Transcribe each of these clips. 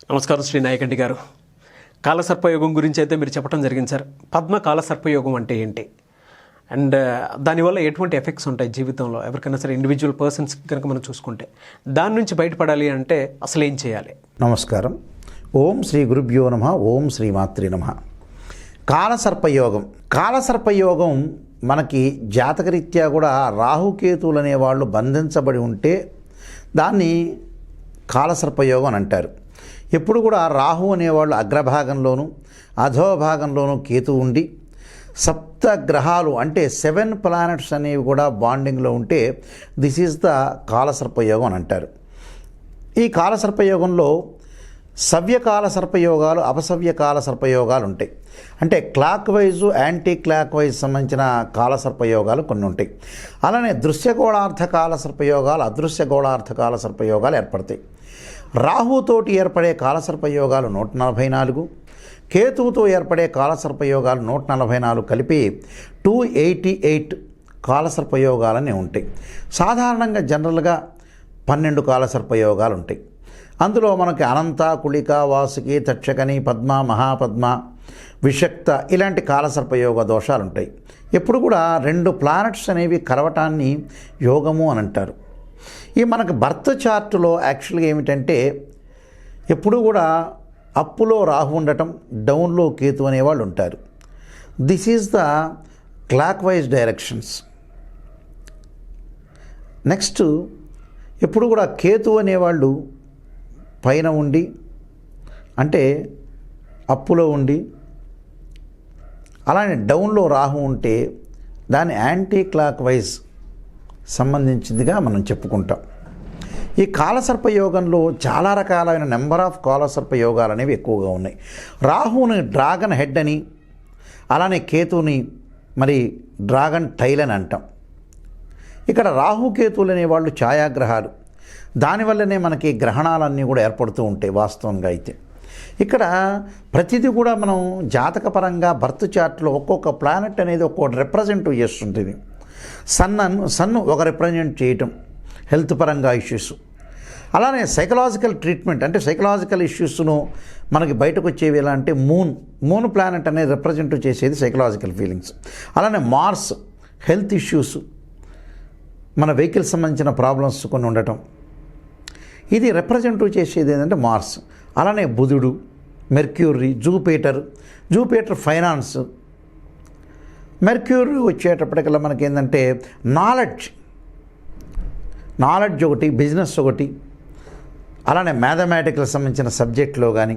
నమస్కారం శ్రీ నాయకంటి గారు. కాలసర్పయోగం గురించి అయితే మీరు చెప్పడం జరిగింది సార్. పద్మ కాలసర్పయోగం అంటే ఏంటి అండ్ దానివల్ల ఎటువంటి ఎఫెక్ట్స్ ఉంటాయి జీవితంలో ఎవరికైనా సరే ఇండివిజువల్ పర్సన్స్ కనుక మనం చూసుకుంటే దాని నుంచి బయటపడాలి అంటే అసలు ఏం చేయాలి? నమస్కారం. ఓం శ్రీ గురుభ్యో నమః. ఓం శ్రీ మాత్రే నమః. కాలసర్పయోగం మనకి జాతకరీత్యా కూడా రాహుకేతువులు అనేవాళ్ళు బంధించబడి ఉంటే దాన్ని కాలసర్పయోగం అని అంటారు. ఎప్పుడు కూడా రాహు అనేవాళ్ళు అగ్రభాగంలోనూ అధోభాగంలోనూ కేతు ఉండి సప్త గ్రహాలు అంటే 7 ప్లానెట్స్ అనేవి కూడా బాండింగ్లో ఉంటే దిస్ ఈజ్ ద కాలసర్పయోగం అని అంటారు. ఈ కాలసర్పయోగంలో సవ్యకాల సర్పయోగాలు, అపసవ్యకాల సర్పయోగాలు ఉంటాయి. అంటే clock wise anti clock wise సంబంధించిన కాలసర్పయోగాలు కొన్ని ఉంటాయి. అలానే దృశ్యగోళార్థకాల సర్పయోగాలు, అదృశ్యగోళార్థకాల సర్పయోగాలు ఏర్పడతాయి. రాహుతోటి ఏర్పడే కాలసర్పయోగాలు 144, కేతువుతో ఏర్పడే కాలసర్పయోగాలు 144 కలిపి 288 కాలసర్పయోగాలనే ఉంటాయి. సాధారణంగా జనరల్గా 12 కాలసర్పయోగాలు ఉంటాయి. అందులో మనకి అనంత, కుళిక, వాసుకి, తక్షకని, పద్మ, మహాపద్మ, విషక్త ఇలాంటి కాలసర్పయోగ దోషాలు ఉంటాయి. ఎప్పుడు కూడా 2 ప్లానెట్స్ అనేవి కలవటాన్ని యోగము అని అంటారు. ఈ మనకు బర్త్ చార్టులో యాక్చువల్గా ఏమిటంటే ఎప్పుడు కూడా అప్పులో రాహు ఉండటం, డౌన్లో కేతు అనేవాళ్ళు ఉంటారు. This is the clock wise directions. Next ఎప్పుడు కూడా కేతు అనేవాళ్ళు పైన ఉండి అంటే అప్పులో ఉండి అలానే డౌన్లో రాహు ఉంటే దాన్ని యాంటీ క్లాక్ వైజ్ సంబంధించిందిగా మనం చెప్పుకుంటాం. ఈ కాలసర్పయోగంలో చాలా రకాలైన నెంబర్ ఆఫ్ కాలసర్పయోగాలు అనేవి ఎక్కువగా ఉన్నాయి. రాహుని డ్రాగన్ హెడ్ అని, అలానే కేతుని మరి డ్రాగన్ టైల్ అని అంటాం. ఇక్కడ రాహుకేతువులు అనేవాళ్ళు ఛాయాగ్రహాలు. దానివల్లనే మనకి గ్రహణాలన్నీ కూడా ఏర్పడుతూ ఉంటాయి వాస్తవంగా అయితే. ఇక్కడ ప్రతిదీ కూడా మనం జాతకపరంగా బర్త్ చార్ట్లో ఒక్కొక్క ప్లానెట్ అనేది ఒక్కొక్కటి రిప్రజెంట్ చేస్తుంటుంది. సన్ను ఒక రిప్రజెంట్ చేయటం హెల్త్ పరంగా ఇష్యూస్. అలానే సైకలాజికల్ ట్రీట్మెంట్ అంటే సైకలాజికల్ ఇష్యూస్ను మనకి బయటకు వచ్చేవి ఎలా అంటే మూన్ ప్లానెట్ అనేది రిప్రజెంట్ చేసేది సైకలాజికల్ ఫీలింగ్స్. అలానే మార్స్ హెల్త్ ఇష్యూస్, మన వెహికల్స్ సంబంధించిన ప్రాబ్లమ్స్ కొన్ని ఉండటం, ఇది రిప్రజెంటివ్ చేసేది ఏంటంటే మార్స్. అలానే బుధుడు, మెర్క్యూరీ, జూపిటర్ ఫైనాన్స్. మెర్క్యూరీ వచ్చేటప్పటికల్లా మనకి ఏంటంటే నాలెడ్జ్ ఒకటి, బిజినెస్ ఒకటి, అలానే మ్యాథమెటికల్ సంబంధించిన సబ్జెక్ట్లో కానీ.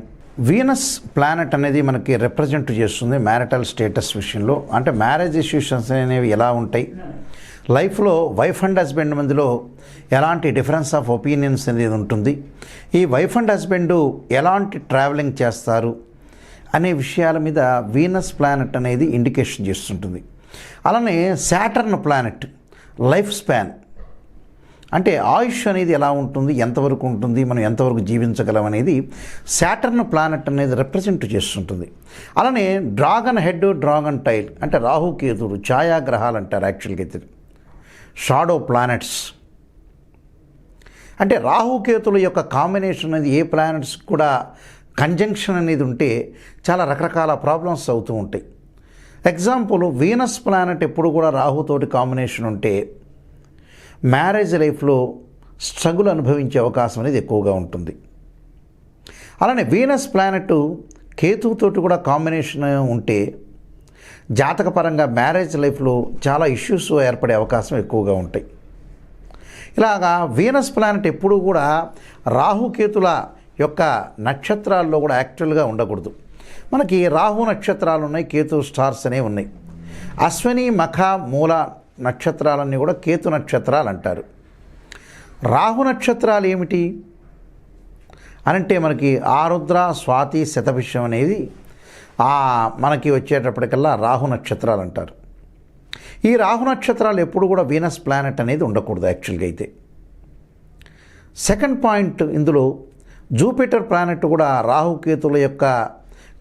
వీనస్ ప్లానెట్ అనేది మనకి రిప్రజెంట్ చేస్తుంది మ్యారిటల్ స్టేటస్ విషయంలో. అంటే మ్యారేజ్ ఇష్యూషన్స్ అనేవి ఎలా ఉంటాయి, లైఫ్లో వైఫ్ అండ్ హస్బెండ్ మధ్యలో ఎలాంటి డిఫరెన్స్ ఆఫ్ ఒపీనియన్స్ అనేది ఉంటుంది, ఈ వైఫ్ అండ్ హస్బెండ్ ఎలాంటి ట్రావెలింగ్ చేస్తారు అనే విషయాల మీద వీనస్ ప్లానెట్ అనేది ఇండికేషన్ చేస్తుంటుంది. అలానే సాటర్న్ ప్లానెట్ లైఫ్ స్పాన్ అంటే ఆయుష్ అనేది ఎలా ఉంటుంది, ఎంతవరకు ఉంటుంది, మనం ఎంతవరకు జీవించగలం అనేది సాటర్న్ ప్లానెట్ అనేది రిప్రజెంట్ చేస్తుంటుంది. అలానే డ్రాగన్ హెడ్, డ్రాగన్ టైల్ అంటే రాహుకేతువులు ఛాయాగ్రహాలు అంటారు యాక్చువల్గా అయితే. షాడో ప్లానెట్స్ అంటే రాహుకేతుల యొక్క కాంబినేషన్ అనేది ఏ ప్లానెట్స్ కూడా కంజంక్షన్ అనేది ఉంటే చాలా రకరకాల ప్రాబ్లమ్స్ అవుతూ ఉంటాయి. ఎగ్జాంపుల్ వీనస్ ప్లానెట్ ఎప్పుడు కూడా రాహుతోటి కాంబినేషన్ ఉంటే మ్యారేజ్ లైఫ్లో స్ట్రగుల్ అనుభవించే అవకాశం అనేది ఎక్కువగా ఉంటుంది. అలానే వీనస్ ప్లానెట్ కేతువుతోటి కూడా కాంబినేషన్ ఉంటే జాతకపరంగా మ్యారేజ్ లైఫ్లో చాలా ఇష్యూస్ ఏర్పడే అవకాశం ఎక్కువగా ఉంటాయి. ఇలాగా వీనస్ ప్లానెట్ ఎప్పుడూ కూడా రాహుకేతుల యొక్క నక్షత్రాల్లో కూడా యాక్చువల్గా ఉండకూడదు. మనకి రాహు నక్షత్రాలు ఉన్నాయి, కేతు స్టార్స్ అనేవి ఉన్నాయి. అశ్విని, మఖ, మూల నక్షత్రాలన్నీ కూడా కేతు నక్షత్రాలు అంటారు. రాహు నక్షత్రాలు ఏమిటి అనంటే మనకి ఆరుద్ర, స్వాతి, శతభిషం అనేది మనకి వచ్చేటప్పటికల్లా రాహు నక్షత్రాలు అంటారు. ఈ రాహు నక్షత్రాలు ఎప్పుడు కూడా వీనస్ ప్లానెట్ అనేది ఉండకూడదు యాక్చువల్గా అయితే. సెకండ్ పాయింట్, ఇందులో జూపిటర్ ప్లానెట్ కూడా రాహుకేతుల యొక్క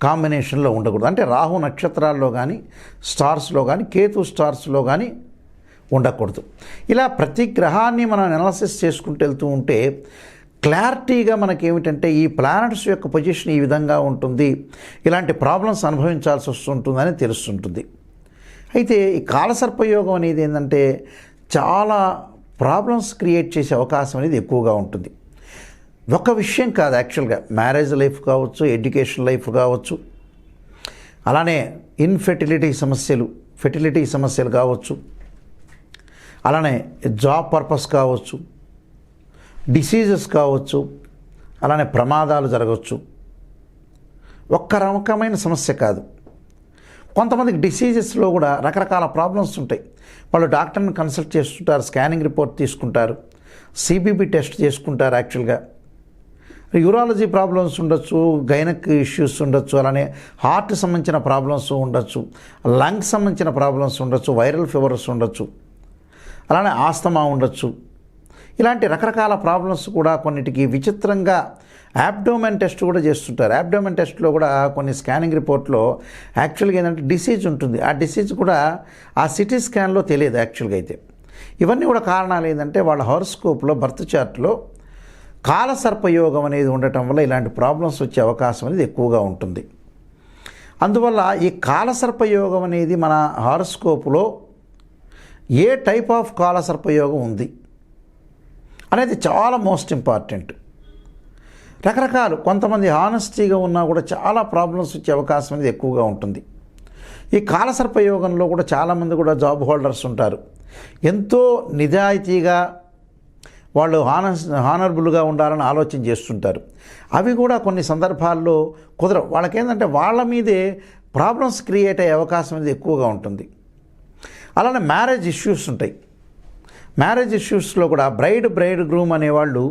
కాంబినేషన్లో ఉండకూడదు. అంటే రాహు నక్షత్రాల్లో కానీ స్టార్స్లో కానీ కేతు స్టార్స్లో కానీ ఉండకూడదు. ఇలా ప్రతి గ్రహాన్ని మనం అనాలిసిస్ చేసుకుంటూ వెళ్తూ ఉంటే క్లారిటీగా మనకేమిటంటే ఈ ప్లానెట్స్ యొక్క పొజిషన్ ఈ విధంగా ఉంటుంది, ఇలాంటి ప్రాబ్లమ్స్ అనుభవించాల్సి వస్తుంటుందని తెలుస్తుంటుంది. అయితే ఈ కాలసర్పయోగం అనేది ఏంటంటే చాలా ప్రాబ్లమ్స్ క్రియేట్ చేసే అవకాశం అనేది ఎక్కువగా ఉంటుంది. ఒక విషయం కాదు, యాక్చువల్గా మ్యారేజ్ లైఫ్ కావచ్చు, ఎడ్యుకేషన్ లైఫ్ కావచ్చు, అలానే ఫెర్టిలిటీ సమస్యలు కావచ్చు, అలానే జాబ్ పర్పస్ కావచ్చు, డిసీజెస్ కావచ్చు, అలానే ప్రమాదాలు జరగవచ్చు. ఒక్క రకమైన సమస్య కాదు, కొంతమందికి డిసీజెస్లో కూడా రకరకాల ప్రాబ్లమ్స్ ఉంటాయి. వాళ్ళు డాక్టర్ని కన్సల్ట్ చేస్తుంటారు, స్కానింగ్ రిపోర్ట్ తీసుకుంటారు, సిబిపి టెస్ట్ చేసుకుంటారు. యాక్చువల్గా యూరాలజీ ప్రాబ్లమ్స్ ఉండొచ్చు, గైనక్ ఇష్యూస్ ఉండొచ్చు, అలానే హార్ట్ సంబంధించిన ప్రాబ్లమ్స్ ఉండొచ్చు, లంగ్స్ సంబంధించిన ప్రాబ్లమ్స్ ఉండొచ్చు, వైరల్ ఫీవర్స్ ఉండొచ్చు, అలానే ఆస్తమా ఉండొచ్చు. ఇలాంటి రకరకాల ప్రాబ్లమ్స్ కూడా కొన్నిటికి విచిత్రంగా యాబ్డోమెన్ టెస్ట్ కూడా చేస్తుంటారు. యాబ్డోమెన్ టెస్ట్లో కూడా కొన్ని స్కానింగ్ రిపోర్ట్లో యాక్చువల్గా ఏంటంటే డిసీజ్ ఉంటుంది. ఆ డిసీజ్ కూడా ఆ సిటీ స్కాన్లో తెలియదు యాక్చువల్గా. అయితే ఇవన్నీ కూడా కారణాలు ఏంటంటే వాళ్ళ హారోస్కోప్లో బర్త్ చార్ట్లో కాలసర్పయోగం అనేది ఉండటం వల్ల ఇలాంటి ప్రాబ్లమ్స్ వచ్చే అవకాశం అనేది ఎక్కువగా ఉంటుంది. అందువల్ల ఈ కాలసర్పయోగం అనేది మన హారోస్కోప్లో ఏ టైప్ ఆఫ్ కాలసర్పయోగం ఉంది అనేది చాలా మోస్ట్ ఇంపార్టెంట్. రకరకాలు కొంతమంది హానెస్టీగా ఉన్నా కూడా చాలా ప్రాబ్లమ్స్ వచ్చే అవకాశం అనేది ఎక్కువగా ఉంటుంది. ఈ కాలసర్పయోగంలో కూడా చాలామంది కూడా జాబ్ హోల్డర్స్ ఉంటారు. ఎంతో నిజాయితీగా వాళ్ళు హానరబుల్గా ఉండాలని ఆలోచన చేస్తుంటారు. అవి కూడా కొన్ని సందర్భాల్లో కుదరవు. వాళ్ళకేంటంటే వాళ్ళ మీదే ప్రాబ్లమ్స్ క్రియేట్ అయ్యే అవకాశం అనేది ఎక్కువగా ఉంటుంది. అలానే మ్యారేజ్ ఇష్యూస్ ఉంటాయి. మ్యారేజ్ ఇష్యూస్లో కూడా బ్రైడ్ గ్రూమ్ అనేవాళ్ళు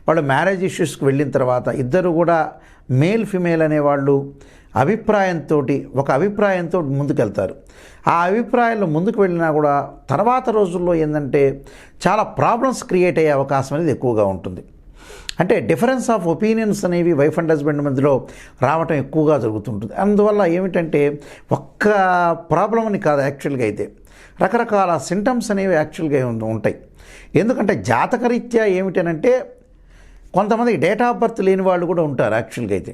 వాళ్ళు మ్యారేజ్ ఇష్యూస్కి వెళ్ళిన తర్వాత ఇద్దరు కూడా మేల్ ఫిమేల్ అనేవాళ్ళు ఒక అభిప్రాయంతో ముందుకెళ్తారు. ఆ అభిప్రాయంలో ముందుకు వెళ్ళినా కూడా తర్వాత రోజుల్లో ఏంటంటే చాలా ప్రాబ్లమ్స్ క్రియేట్ అయ్యే అవకాశం అనేది ఎక్కువగా ఉంటుంది. అంటే డిఫరెన్స్ ఆఫ్ ఒపీనియన్స్ అనేవి వైఫ్ అండ్ హస్బెండ్ మధ్యలో రావటం ఎక్కువగా జరుగుతుంటుంది. అందువల్ల ఏమిటంటే ఒక్క ప్రాబ్లం అని కాదు, యాక్చువల్గా అయితే రకరకాల సింటమ్స్ అనేవి యాక్చువల్గా ఉంటాయి. ఎందుకంటే జాతకరీత్యా ఏమిటనంటే కొంతమందికి డేట్ ఆఫ్ బర్త్ లేని వాళ్ళు కూడా ఉంటారు. యాక్చువల్గా అయితే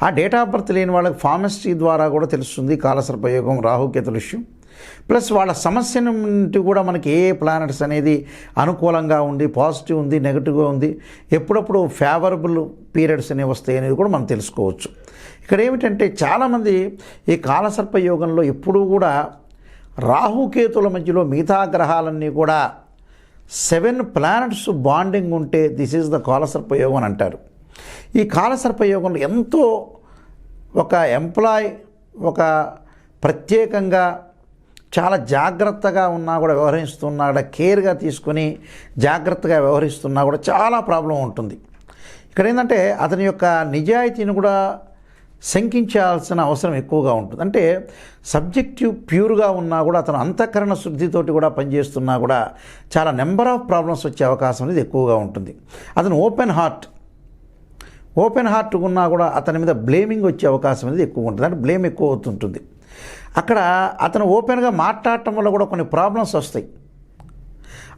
ఆ డేట్ ఆఫ్ బర్త్ లేని వాళ్ళకి ఫార్మస్ట్రీ ద్వారా కూడా తెలుస్తుంది కాలసర్పయోగం, రాహుకేతుల ఇష్యూ. ప్లస్ వాళ్ళ సమస్య నుండి కూడా మనకి ఏ ప్లానెట్స్ అనేది అనుకూలంగా ఉంది, పాజిటివ్ ఉంది, నెగిటివ్గా ఉంది, ఎప్పుడప్పుడు ఫేవరబుల్ పీరియడ్స్ అనేవి వస్తాయి అనేది కూడా మనం తెలుసుకోవచ్చు. ఇక్కడ ఏమిటంటే చాలామంది ఈ కాలసర్పయోగంలో ఎప్పుడూ కూడా రాహుకేతుల మధ్యలో మిగతా గ్రహాలన్నీ కూడా 7 ప్లానెట్స్ బాండింగ్ ఉంటే దిస్ ఈజ్ ద కాలసర్పయోగం అని అంటారు. ఈ కాలసర్పయోగంలో ఎంతో ఒక ఎంప్లాయ్ ఒక ప్రత్యేకంగా చాలా జాగ్రత్తగా ఉన్నా కూడా వ్యవహరిస్తున్నా కూడా కేర్గా తీసుకొని జాగ్రత్తగా వ్యవహరిస్తున్నా కూడా చాలా ప్రాబ్లం ఉంటుంది. ఇక్కడ ఏంటంటే అతని యొక్క నిజాయితీని కూడా శంకించాల్సిన అవసరం ఎక్కువగా ఉంటుంది. అంటే సబ్జెక్టివ్ ప్యూర్గా ఉన్నా కూడా అతను అంతఃకరణ శుద్ధితోటి కూడా పనిచేస్తున్నా కూడా చాలా నెంబర్ ఆఫ్ ప్రాబ్లమ్స్ వచ్చే అవకాశం అనేది ఎక్కువగా ఉంటుంది. అతను ఓపెన్ హార్ట్ ఉన్నా కూడా అతని మీద బ్లేమింగ్ వచ్చే అవకాశం అనేది ఎక్కువ ఉంటుంది. అంటే బ్లేమ్ ఎక్కువ అవుతుంటుంది. అక్కడ అతను ఓపెన్గా మాట్లాడటం వల్ల కూడా కొన్ని ప్రాబ్లమ్స్ వస్తాయి.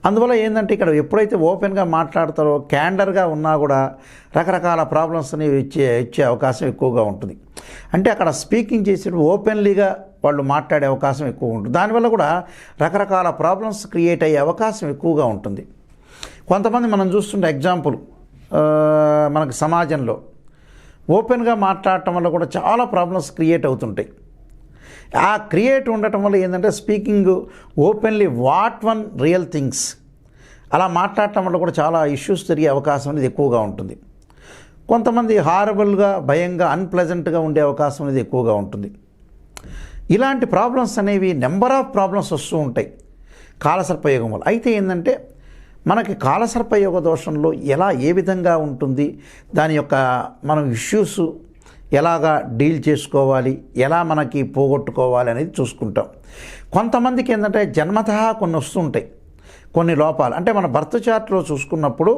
అందువల్ల ఏంటంటే ఇక్కడ ఎప్పుడైతే ఓపెన్గా మాట్లాడతారో క్యాండర్గా ఉన్నా కూడా రకరకాల ప్రాబ్లమ్స్ అనేవి ఇచ్చే అవకాశం ఎక్కువగా ఉంటుంది. అంటే అక్కడ స్పీకింగ్ చేసి ఓపెన్లీగా వాళ్ళు మాట్లాడే అవకాశం ఎక్కువ ఉంటుంది. దానివల్ల కూడా రకరకాల ప్రాబ్లమ్స్ క్రియేట్ అయ్యే అవకాశం ఎక్కువగా ఉంటుంది. కొంతమంది మనం చూస్తుంటే ఎగ్జాంపుల్ మనకు సమాజంలో ఓపెన్గా మాట్లాడటం వల్ల కూడా చాలా ప్రాబ్లమ్స్ క్రియేట్ అవుతుంటాయి. ఆ క్రియేట్ ఉండటం వల్ల ఏంటంటే speaking openly what one real things అలా మాట్లాడటం వల్ల కూడా చాలా ఇష్యూస్ జరిగే అవకాశం అనేది ఎక్కువగా ఉంటుంది. కొంతమంది హారబుల్గా, భయంగా, అన్ప్లెజెంట్గా ఉండే అవకాశం అనేది ఎక్కువగా ఉంటుంది. ఇలాంటి ప్రాబ్లమ్స్ అనేవి నెంబర్ ఆఫ్ ప్రాబ్లమ్స్ వస్తూ ఉంటాయి కాలసర్పయోగం వల్ల. అయితే ఏంటంటే మనకి కాలసర్పయోగ దోషంలో ఏ విధంగా ఉంటుంది, దాని యొక్క మనం ఇష్యూస్ ఎలాగా డీల్ చేసుకోవాలి, ఎలా మనకి పోగొట్టుకోవాలి అనేది చూసుకుంటాం. కొంతమందికి ఏంటంటే జన్మతః కొన్ని వస్తుంటాయి, కొన్ని లోపాలు. అంటే మన బర్త్ చార్ట్లో చూసుకున్నప్పుడు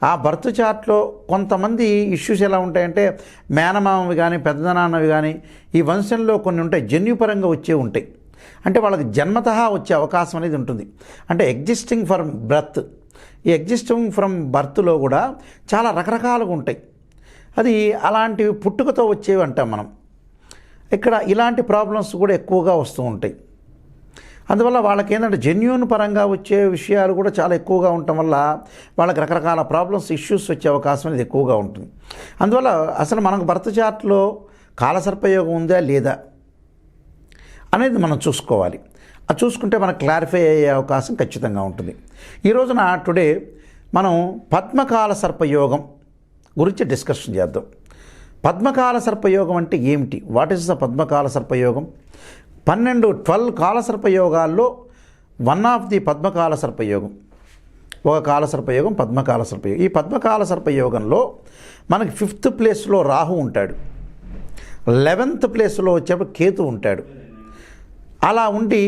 ఆ బర్త్ చార్ట్లో కొంతమంది ఇష్యూస్ ఎలా ఉంటాయంటే మేనమామవి కానీ పెద్దనాన్నవి కానీ ఈ వంశంలో కొన్ని ఉంటాయి, జన్యుపరంగా ఉంటాయి. అంటే వాళ్ళకి జన్మతః వచ్చే అవకాశం అనేది ఉంటుంది. అంటే ఎగ్జిస్టింగ్ ఫర్ బర్త్ ఈ ఎగ్జిస్టింగ్ ఫ్రమ్ బర్త్లో కూడా చాలా రకరకాలుగా ఉంటాయి. అది అలాంటివి పుట్టుకతో వచ్చేవి అంటాం మనం. ఇక్కడ ఇలాంటి ప్రాబ్లమ్స్ కూడా ఎక్కువగా వస్తూ ఉంటాయి. అందువల్ల వాళ్ళకి ఏంటంటే జెన్యూన్ పరంగా వచ్చే విషయాలు కూడా చాలా ఎక్కువగా ఉండటం వల్ల వాళ్ళకి రకరకాల ప్రాబ్లమ్స్, ఇష్యూస్ వచ్చే అవకాశం అనేది ఎక్కువగా ఉంటుంది. అందువల్ల అసలు మనకు బర్త్ చార్ట్లో కాలసర్పయోగం ఉందా లేదా అనేది మనం చూసుకోవాలి. అది చూసుకుంటే మనకు క్లారిఫై అయ్యే అవకాశం ఖచ్చితంగా ఉంటుంది. ఈ రోజున టుడే మనం పద్మకాల సర్పయోగం గురించి డిస్కషన్ చేద్దాం. పద్మకాల సర్పయోగం అంటే ఏమిటి? వాట్ ఈస్ ద పద్మకాల సర్పయోగం? 12 కాలసర్పయోగాల్లో వన్ ఆఫ్ ది పద్మకాల సర్పయోగం. ఒక కాలసర్పయోగం పద్మకాల సర్పయోగం. ఈ పద్మకాల సర్పయోగంలో మనకి 5th ప్లేస్లో రాహు ఉంటాడు, 11th ప్లేస్లో వచ్చేప్పుడు కేతు ఉంటాడు. అలా ఉండి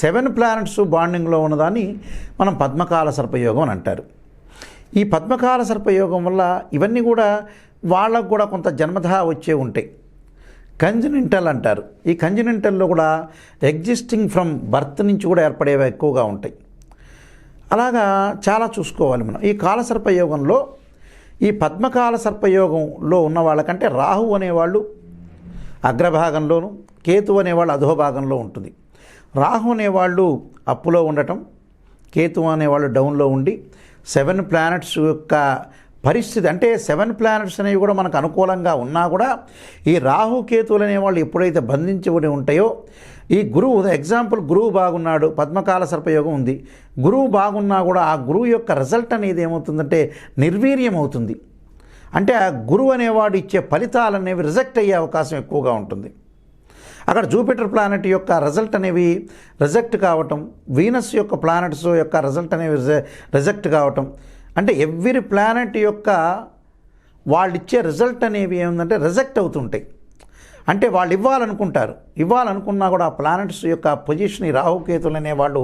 7 ప్లానెట్స్ బాండింగ్లో ఉన్నదాన్ని మనం పద్మకాల సర్పయోగం అని అంటారు. ఈ పద్మకాల సర్పయోగం వల్ల ఇవన్నీ కూడా వాళ్ళకు కూడా కొంత జన్మతః వచ్చే ఉంటాయి. కంజనిటల్ అంటారు. ఈ కంజనిటల్లో కూడా ఎగ్జిస్టింగ్ ఫ్రమ్ బర్త్ నుంచి కూడా ఏర్పడేవి ఎక్కువగా ఉంటాయి. అలాగా చాలా చూసుకోవాలి మనం. ఈ కాలసర్పయోగంలో ఈ పద్మకాల సర్పయోగంలో ఉన్న వాళ్ళకంటే రాహు అనేవాళ్ళు అగ్రభాగంలోను, కేతు అనేవాళ్ళు అధోభాగంలో ఉంటుంది. రాహు అనేవాళ్ళు అప్పులో ఉండటం, కేతు అనేవాళ్ళు డౌన్లో ఉండి 7 ప్లానెట్స్ యొక్క పరిస్థితి అంటే 7 ప్లానెట్స్ అనేవి కూడా మనకు అనుకూలంగా ఉన్నా కూడా ఈ రాహు కేతువులు అనేవాళ్ళు ఎప్పుడైతే బంధించబడి ఉంటాయో ఈ గురువు, ఎగ్జాంపుల్ గురువు బాగున్నాడు, పద్మకాల సర్పయోగం ఉంది, గురువు బాగున్నా కూడా ఆ గురువు యొక్క రిజల్ట్ అనేది ఏమవుతుందంటే నిర్వీర్యం అవుతుంది. అంటే ఆ గురువు అనేవాడు ఇచ్చే ఫలితాలు అనేవి రిజెక్ట్ అయ్యే అవకాశం ఎక్కువగా ఉంటుంది. అక్కడ జూపిటర్ ప్లానెట్ యొక్క రిజల్ట్ అనేవి రిజెక్ట్ కావటం, వీనస్ యొక్క ప్లానెట్స్ యొక్క రిజల్ట్ అనేవి రిజెక్ట్ కావటం, అంటే ఎవ్రీ ప్లానెట్ యొక్క వాళ్ళు ఇచ్చే రిజల్ట్ అనేవి ఏముందంటే రిజెక్ట్ అవుతుంటాయి. అంటే వాళ్ళు ఇవ్వాలనుకున్నా కూడా ఆ ప్లానెట్స్ యొక్క పొజిషన్, ఈ రాహుకేతులు అనేవాళ్ళు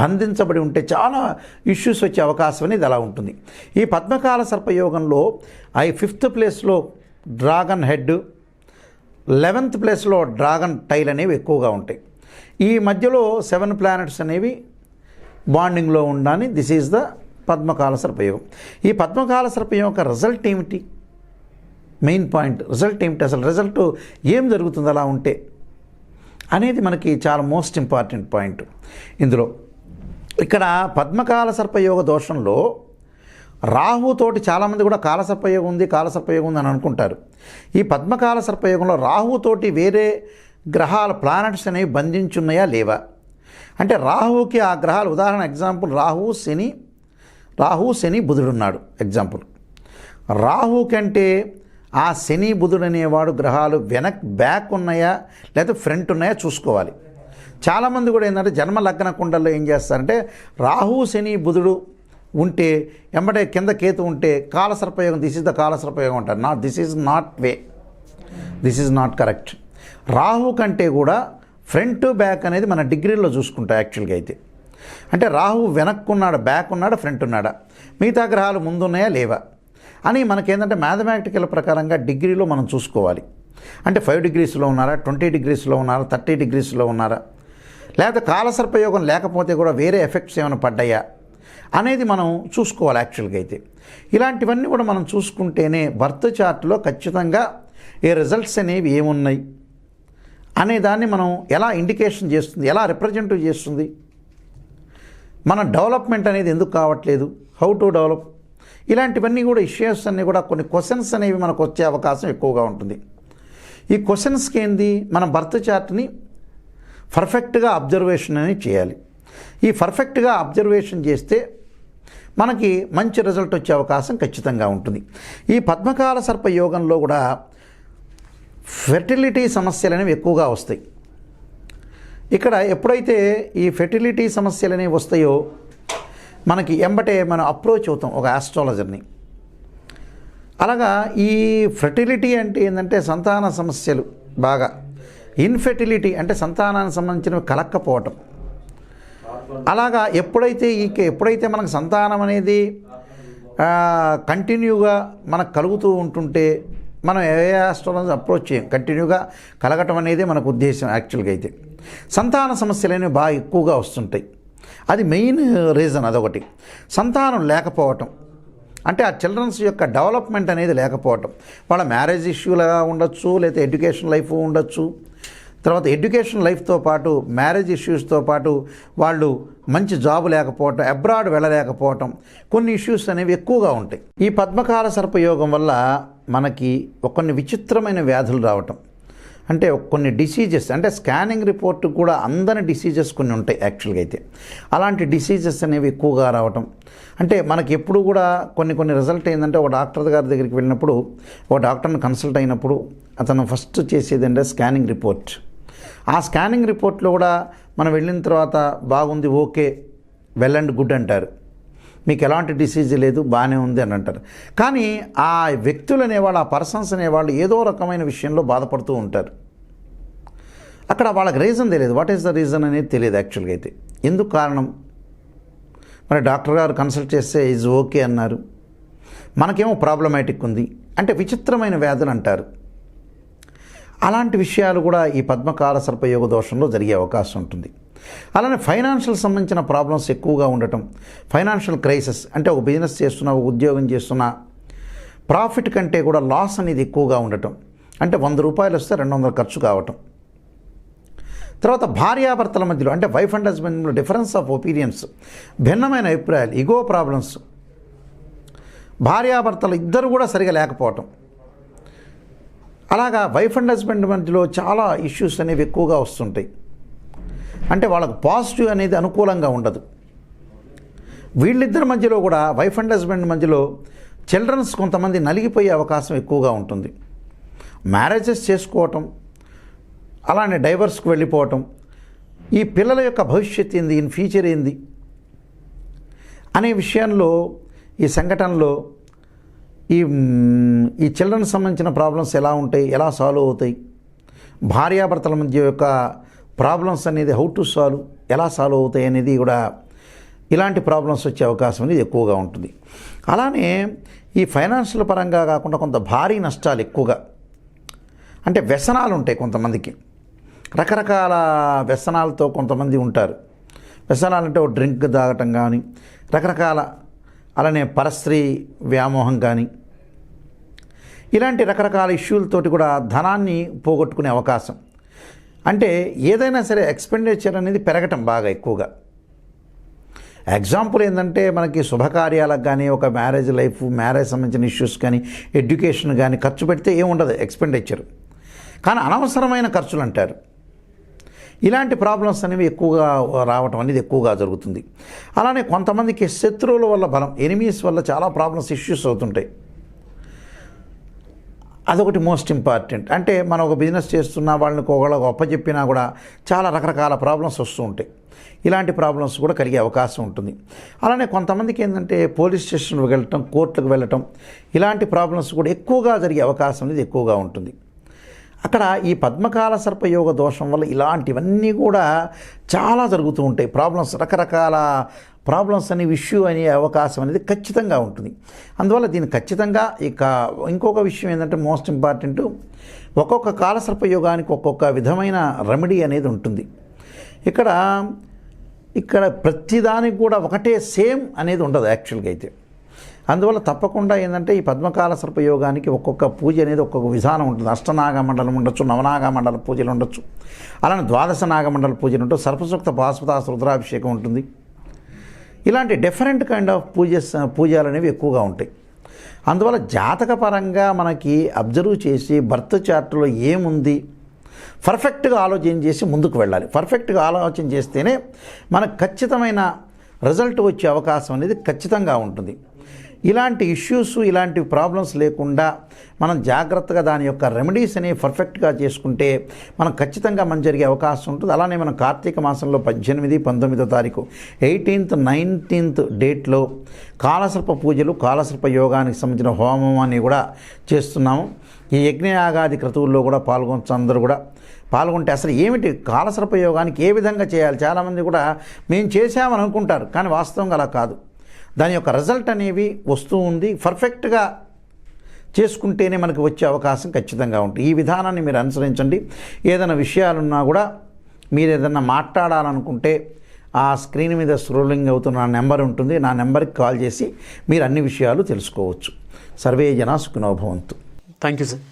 బంధించబడి ఉంటే చాలా ఇష్యూస్ వచ్చే అవకాశం అనేది అలా ఉంటుంది. ఈ పద్మకాల సర్పయోగంలో 5th ప్లేస్లో డ్రాగన్ హెడ్, 11th ప్లేస్లో డ్రాగన్ టైల్ అనేవి ఎక్కువగా ఉంటాయి. ఈ మధ్యలో 7 ప్లానెట్స్ అనేవి బాండింగ్లో ఉండాలని దిస్ ఈజ్ ద పద్మకాల సర్పయోగం. ఈ పద్మకాల సర్పయోగం యొక్క రిజల్ట్ ఏమిటి? మెయిన్ పాయింట్ రిజల్ట్ ఏమిటి? అసలు రిజల్ట్ ఏం జరుగుతుంది అలా ఉంటే అనేది మనకి చాలా మోస్ట్ ఇంపార్టెంట్ పాయింట్ ఇందులో. ఇక్కడ పద్మకాల సర్పయోగ దోషంలో రాహుతోటి చాలామంది కూడా కాలసర్పయోగం ఉంది అని అనుకుంటారు. ఈ పద్మకాల సర్పయోగంలో రాహుతోటి వేరే గ్రహాల ప్లానెట్స్ అనేవి బంధించున్నాయా లేవా అంటే రాహుకి ఆ గ్రహాలు, ఉదాహరణ ఎగ్జాంపుల్ రాహు శని బుధుడు ఉన్నాడు ఎగ్జాంపుల్. రాహు కంటే ఆ శని బుధుడు అనేవాడు గ్రహాలు బ్యాక్ ఉన్నాయా లేదా ఫ్రంట్ ఉన్నాయా చూసుకోవాలి. చాలామంది కూడా ఏంటంటే జన్మ లగ్న కుండల్లో ఏం చేస్తారంటే రాహు శని బుధుడు ఉంటే ఎంబడే కింద కేతు ఉంటే కాలసర్పయోగం, దిస్ ఈజ్ ద కాలసర్పయోగం అంటారు. This is not correct. Rahu కంటే కూడా ఫ్రంట్ బ్యాక్ అనేది మన డిగ్రీలో చూసుకుంటాం యాక్చువల్గా అయితే. అంటే రాహు వెనక్కున్నాడా, బ్యాక్ ఉన్నాడా, ఫ్రంట్ ఉన్నాడా, మిగతా గ్రహాలు ముందున్నాయా లేవా అని మనకేంటంటే మ్యాథమెటికల్ ప్రకారంగా డిగ్రీలో మనం చూసుకోవాలి. అంటే 5 డిగ్రీస్లో ఉన్నారా, 20 డిగ్రీస్లో ఉన్నారా, 30 డిగ్రీస్లో ఉన్నారా, లేకపోతే కాలసర్పయోగం లేకపోతే కూడా వేరే ఎఫెక్ట్స్ ఏమైనా పడ్డాయా అనేది మనం చూసుకోవాలి యాక్చువల్గా అయితే. ఇలాంటివన్నీ కూడా మనం చూసుకుంటేనే బర్త్ చార్ట్లో ఖచ్చితంగా ఏ రిజల్ట్స్ అనేవి ఏమున్నాయి అనే దాన్ని మనం ఎలా ఇండికేషన్ చేస్తుంది, ఎలా రిప్రజెంట్ చేస్తుంది, మన డెవలప్మెంట్ అనేది ఎందుకు కావట్లేదు, హౌ టు డెవలప్, ఇలాంటివన్నీ కూడా ఇష్యూస్ అన్నీ కూడా కొన్ని క్వశ్చన్స్ అనేవి మనకు వచ్చే అవకాశం ఎక్కువగా ఉంటుంది. ఈ క్వశ్చన్స్కి ఏంది, మన బర్త్ చార్ట్ని పర్ఫెక్ట్గా అబ్జర్వేషన్ అనేది చేయాలి. ఈ పర్ఫెక్ట్గా అబ్జర్వేషన్ చేస్తే మనకి మంచి రిజల్ట్ వచ్చే అవకాశం ఖచ్చితంగా ఉంటుంది. ఈ పద్మకాల సర్ప యోగంలో కూడా ఫెర్టిలిటీ సమస్యలు అనేవి ఎక్కువగా వస్తాయి. ఇక్కడ ఎప్పుడైతే ఈ ఫెర్టిలిటీ సమస్యలు అనేవి వస్తాయో మనకి ఎంబటే మనం అప్రోచ్ అవుతాం ఒక ఆస్ట్రాలజర్ని. అలాగా ఈ ఫెర్టిలిటీ అంటే ఏంటంటే సంతాన సమస్యలు బాగా, ఇన్ఫెర్టిలిటీ అంటే సంతానానికి సంబంధించినవి కలక్కపోవటం. అలాగా ఎప్పుడైతే మనకు సంతానం అనేది కంటిన్యూగా మనకు కలుగుతూ ఉంటుంటే మనం ఏ ఆస్ట్రాలజర్ అప్రోచ్ చేయం, కంటిన్యూగా కలగటం అనేది మనకు ఉద్దేశం యాక్చువల్గా అయితే. సంతాన సమస్యలు అనేవి బాగా ఎక్కువగా వస్తుంటాయి. అది మెయిన్ రీజన్. అదొకటి. సంతానం లేకపోవటం, అంటే ఆ చిల్డ్రన్స్ యొక్క డెవలప్మెంట్ అనేది లేకపోవటం. వాళ్ళ మ్యారేజ్ ఇష్యూలుగా ఉండొచ్చు, లేదా ఎడ్యుకేషన్ లైఫ్ ఉండొచ్చు. తర్వాత ఎడ్యుకేషన్ లైఫ్తో పాటు మ్యారేజ్ ఇష్యూస్తో పాటు వాళ్ళు మంచి జాబ్ లేకపోవటం, అబ్రాడ్ వెళ్ళలేకపోవటం, కొన్ని ఇష్యూస్ అనేవి ఎక్కువగా ఉంటాయి. ఈ పద్మకాల సర్పయోగం వల్ల మనకి కొన్ని విచిత్రమైన వ్యాధులు రావటం, అంటే కొన్ని డిసీజెస్, అంటే స్కానింగ్ రిపోర్ట్ కూడా అందని డిసీజెస్ కొన్ని ఉంటాయి యాక్చువల్గా అయితే. అలాంటి డిసీజెస్ అనేవి ఎక్కువగా రావటం, అంటే మనకి ఎప్పుడు కూడా కొన్ని రిజల్ట్ ఏంటంటే, ఒక డాక్టర్ గారి దగ్గరికి వెళ్ళినప్పుడు, ఒక డాక్టర్ని కన్సల్ట్ అయినప్పుడు అతను ఫస్ట్ చేసేది అంటే స్కానింగ్ రిపోర్ట్. ఆ స్కానింగ్ రిపోర్ట్లో కూడా మనం వెళ్ళిన తర్వాత బాగుంది, ఓకే, వెల్ అండ్ గుడ్ అంటారు, మీకు ఎలాంటి డిసీజ్ లేదు, బాగానే ఉంది అని అంటారు. కానీ ఆ వ్యక్తులు అనేవాళ్ళు, ఆ పర్సన్స్ అనేవాళ్ళు ఏదో రకమైన విషయంలో బాధపడుతూ ఉంటారు. అక్కడ వాళ్ళకి రీజన్ తెలియదు, వాట్ ఈస్ ద రీజన్ అనేది తెలియదు యాక్చువల్గా అయితే. ఎందుకు కారణం? మరి డాక్టర్ గారు కన్సల్ట్ చేస్తే ఈజ్ ఓకే అన్నారు, మనకేమో ప్రాబ్లమాటిక్ ఉంది అంటే విచిత్రమైన వ్యాధులు అంటారు. అలాంటి విషయాలు కూడా ఈ పద్మకాల సర్పయోగ దోషంలో జరిగే అవకాశం ఉంటుంది. అలానే ఫైనాన్షియల్ సంబంధించిన ప్రాబ్లమ్స్ ఎక్కువగా ఉండటం, ఫైనాన్షియల్ క్రైసిస్, అంటే ఒక బిజినెస్ చేస్తున్నా, ఒక ఉద్యోగం చేస్తున్నా ప్రాఫిట్ కంటే కూడా లాస్ అనేది ఎక్కువగా ఉండటం, అంటే 100 రూపాయలు వస్తే 200 ఖర్చు కావటం. తర్వాత భార్యాభర్తల మధ్యలో, అంటే wife and husband difference of opinions, భిన్నమైన అభిప్రాయాలు, ఈగో ప్రాబ్లమ్స్, భార్యాభర్తలు ఇద్దరు కూడా సరిగా లేకపోవటం. అలాగా వైఫ్ అండ్ హస్బెండ్ మధ్యలో చాలా ఇష్యూస్ అనేవి ఎక్కువగా వస్తుంటాయి. అంటే వాళ్ళకు పాజిటివ్ అనేది అనుకూలంగా ఉండదు. వీళ్ళిద్దరి మధ్యలో కూడా, వైఫ్ అండ్ హస్బెండ్ మధ్యలో చిల్డ్రన్స్ కొంతమంది నలిగిపోయే అవకాశం ఎక్కువగా ఉంటుంది. మ్యారేజెస్ చేసుకోవటం, అలానే డైవర్స్కి వెళ్ళిపోవటం, ఈ పిల్లల యొక్క భవిష్యత్తు ఏంది, ఇన్ ఫ్యూచర్ ఏంది అనే విషయంలో, ఈ సంఘటనలో ఈ చిల్డ్రన్స్ సంబంధించిన ప్రాబ్లమ్స్ ఎలా ఉంటాయి, ఎలా సాల్వ్ అవుతాయి, భార్యాభర్తల మధ్య యొక్క ప్రాబ్లమ్స్ అనేది హౌ టు సాల్వ్, ఎలా సాల్వ్ అవుతాయి అనేది కూడా, ఇలాంటి ప్రాబ్లమ్స్ వచ్చే అవకాశం అనేది ఎక్కువగా ఉంటుంది. అలానే ఈ ఫైనాన్షియల్ పరంగా కాకుండా కొంత భారీ నష్టాలు ఎక్కువగా, అంటే వ్యసనాలు ఉంటాయి కొంతమందికి, రకరకాల వ్యసనాలతో కొంతమంది ఉంటారు. వ్యసనాలు అంటే ఒక డ్రింక్ తాగటం కానీ, రకరకాల, అలానే పరస్త్రీ వ్యామోహం కానీ, ఇలాంటి రకరకాల ఇష్యూలతోటి కూడా ధనాన్ని పోగొట్టుకునే అవకాశం. అంటే ఏదైనా సరే ఎక్స్పెండిచర్ అనేది పెరగటం బాగా ఎక్కువగా. ఎగ్జాంపుల్ ఏంటంటే, మనకి శుభకార్యాలకు కానీ, ఒక మ్యారేజ్ లైఫ్, మ్యారేజ్ సంబంధించిన ఇష్యూస్ కానీ, ఎడ్యుకేషన్ కానీ ఖర్చు పెడితే ఏముండదు ఎక్స్పెండిచర్, కానీ అనవసరమైన ఖర్చులు అంటారు. ఇలాంటి ప్రాబ్లమ్స్ అనేవి ఎక్కువగా రావటం అనేది ఎక్కువగా జరుగుతుంది. అలానే కొంతమందికి శత్రువుల వల్ల బలం, ఎనిమీస్ వల్ల చాలా ప్రాబ్లమ్స్, ఇష్యూస్ అవుతుంటాయి. అదొకటి మోస్ట్ ఇంపార్టెంట్. అంటే మనం ఒక బిజినెస్ చేస్తున్నా, వాళ్ళని ఒకళ్ళకి అప్పచెప్పినా కూడా చాలా రకరకాల ప్రాబ్లమ్స్ వస్తూ ఉంటాయి. ఇలాంటి ప్రాబ్లమ్స్ కూడా కలిగే అవకాశం ఉంటుంది. అలానే కొంతమందికి ఏంటంటే పోలీస్ స్టేషన్కి వెళ్ళటం, కోర్టులకు వెళ్ళటం, ఇలాంటి ప్రాబ్లమ్స్ కూడా ఎక్కువగా జరిగే అవకాశం అనేది ఎక్కువగా ఉంటుంది. అక్కడ ఈ పద్మకాల సర్పయోగ దోషం వల్ల ఇలాంటివన్నీ కూడా చాలా జరుగుతూ ఉంటాయి. ప్రాబ్లమ్స్, రకరకాల ప్రాబ్లమ్స్ అనే ఇష్యూ అనే అవకాశం అనేది ఖచ్చితంగా ఉంటుంది. అందువల్ల దీన్ని ఖచ్చితంగా ఇంకొక విషయం ఏంటంటే, మోస్ట్ ఇంపార్టెంట్, ఒక్కొక్క కాలసర్పయోగానికి ఒక్కొక్క విధమైన రెమెడీ అనేది ఉంటుంది. ఇక్కడ ప్రతిదానికి కూడా ఒకటే సేమ్ అనేది ఉండదు యాక్చువల్గా అయితే. అందువల్ల తప్పకుండా ఏంటంటే, ఈ పద్మకాల సర్పయోగానికి ఒక్కొక్క పూజ అనేది ఒక్కొక్క విధానం ఉంటుంది. అష్టనాగ మండలం ఉండొచ్చు, నవనాగ మండల పూజలు ఉండొచ్చు, అలానే ద్వాదశ నాగమండల పూజలు ఉంటాయి, సర్పసూక్త పాశుపతాస్త్ర రుద్రాభిషేకం ఉంటుంది. ఇలాంటి డిఫరెంట్ కైండ్ ఆఫ్ పూజలు అనేవి ఎక్కువగా ఉంటాయి. అందువల్ల జాతకపరంగా మనకి అబ్జర్వ్ చేసి బర్త్ చార్ట్లో ఏముంది పర్ఫెక్ట్గా ఆలోచన చేసి ముందుకు వెళ్ళాలి. పర్ఫెక్ట్గా ఆలోచన చేస్తేనే మనకు ఖచ్చితమైన రిజల్ట్ వచ్చే అవకాశం అనేది ఖచ్చితంగా ఉంటుంది. ఇలాంటి ఇష్యూస్, ఇలాంటి ప్రాబ్లమ్స్ లేకుండా మనం జాగ్రత్తగా దాని యొక్క రెమెడీస్ అనేవి పర్ఫెక్ట్గా చేసుకుంటే మనం ఖచ్చితంగా మంచి జరిగే అవకాశం ఉంటుంది. అలానే మనం కార్తీక మాసంలో 18, 19వ తారీఖు 18th, 19th డేట్లో కాలసర్ప పూజలు, కాలసర్ప యోగానికి సంబంధించిన హోమం అని కూడా చేస్తున్నాము. ఈ యజ్ఞయాగాది క్రతువుల్లో కూడా పాల్గొనచ్చు. అందరూ కూడా పాల్గొంటే అసలు ఏమిటి కాలసర్ప యోగానికి ఏ విధంగా చేయాలి, చాలామంది కూడా మేము చేసామని అనుకుంటారు, కానీ వాస్తవంగా అలా కాదు. దాని యొక్క రిజల్ట్ అనేవి వస్తూ ఉంది. పర్ఫెక్ట్గా చేసుకుంటేనే మనకు వచ్చే అవకాశం ఖచ్చితంగా ఉంటుంది. ఈ విధానాన్ని మీరు అనుసరించండి. ఏదైనా విషయాలున్నా కూడా మీరు ఏదైనా మాట్లాడాలనుకుంటే ఆ స్క్రీన్ మీద స్క్రోలింగ్ అవుతున్న నా నెంబర్ ఉంటుంది, నా నెంబర్కి కాల్ చేసి మీరు అన్ని విషయాలు తెలుసుకోవచ్చు. సర్వే జనా సుఖినో భవంతు. Thank you sir.